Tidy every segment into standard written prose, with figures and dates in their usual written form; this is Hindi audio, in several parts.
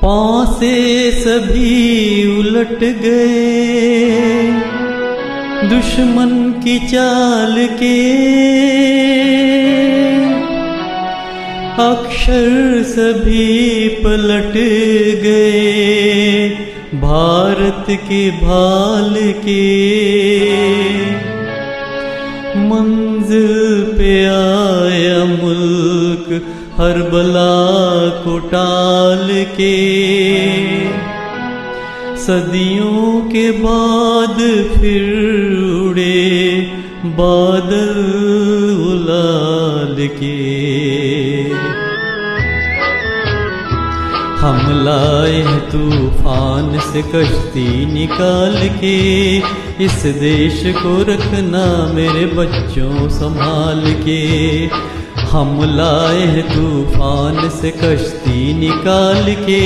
पांव से सभी उलट गए दुश्मन की चाल के, अक्षर सभी पलट गए भारत के भाल के। मंजिल पे आया मुल्क हर बला को टाल के, सदियों के बाद फिर उड़े बादल उलाल के। हम लाए हैं तूफान से कश्ती निकाल के, इस देश को रखना मेरे बच्चों संभाल के। हम लाए हैं तूफान से कश्ती निकाल के,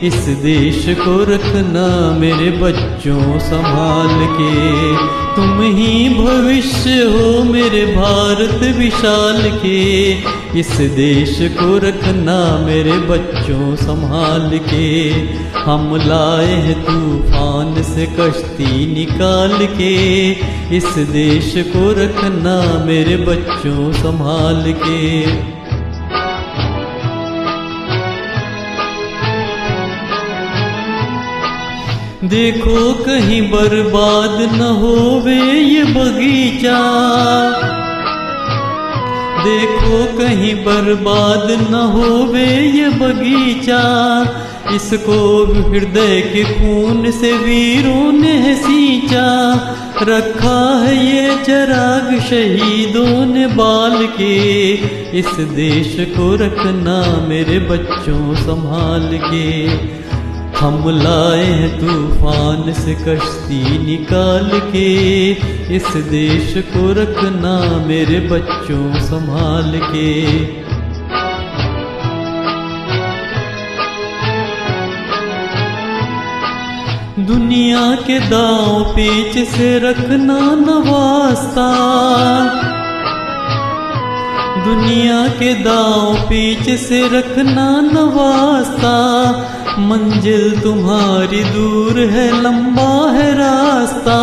इस देश को रखना मेरे बच्चों संभाल के। तुम ही भविष्य हो मेरे भारत विशाल के, इस देश को रखना मेरे बच्चों संभाल के। हम लाए हैं तूफान से कश्ती निकाल के, इस देश को रखना मेरे बच्चों संभाल के। देखो कहीं बर्बाद न होवे ये बगीचा, देखो कहीं बर्बाद न होवे ये बगीचा। इसको हृदय के खून से वीरों ने सींचा, रखा है ये चिराग शहीदों ने बाल के। इस देश को रखना मेरे बच्चों संभाल के। हम लाए हैं तूफान से कश्ती निकाल के, इस देश को रखना मेरे बच्चों संभाल के। दुनिया के दांव पेच से रखना न वास्ता, दुनिया के दांव पेच से रखना न वास्ता। मंजिल तुम्हारी दूर है लंबा है रास्ता,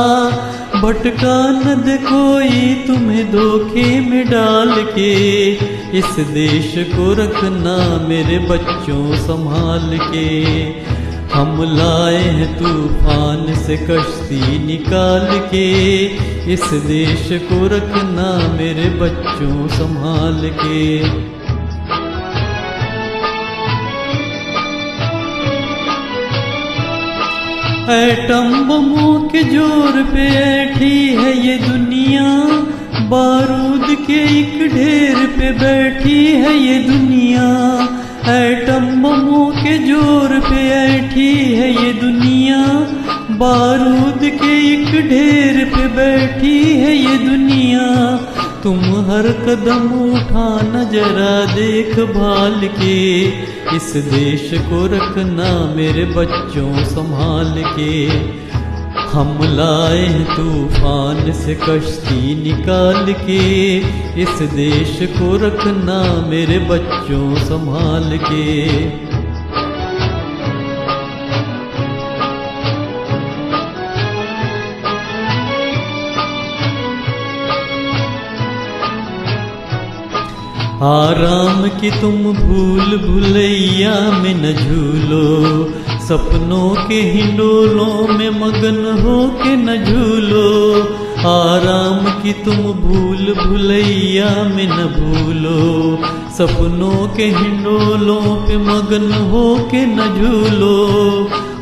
भटका न दे कोई तुम्हें धोखे में डाल के। इस देश को रखना मेरे बच्चों संभाल के। हम लाए हैं तूफान से कश्ती निकाल के, इस देश को रखना मेरे बच्चों संभाल के। एटम बमों के जोर पे बैठी है ये दुनिया, बारूद के एक ढेर पे बैठी है ये दुनिया। एटम बमों के जोर पे बैठी है ये दुनिया, बारूद के एक ढेर पे बैठी है ये दुनिया। तुम हर कदम उठाना जरा देख भाल के, इस देश को रखना मेरे बच्चों संभाल के। हम लाए हैं तूफान से कश्ती निकाल के, इस देश को रखना मेरे बच्चों संभाल के। आराम की तुम भूल भुलैया में न झूलो, सपनों के हिंडोलों में मगन हो के न झूलो। आराम की तुम भूल भुलैया में न भूलो, सपनों के हिंडोलों पे मगन हो के न झूलो।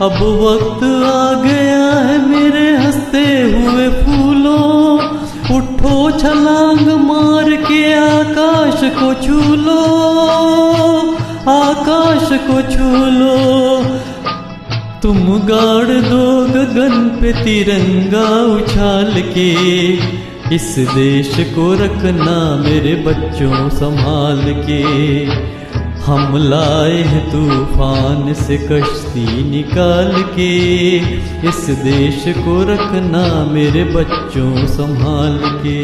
अब वक्त आ गया है मेरे हंसते हुए फूलों, उठो छलांग मार के आकाश को छू लो, आकाश को छू लो। तुम गाड़ दो गगन पे तिरंगा उछाल के, इस देश को रखना मेरे बच्चों संभाल के। हम लाए हैं तूफान से कश्ती निकाल के, इस देश को रखना मेरे बच्चों संभाल के।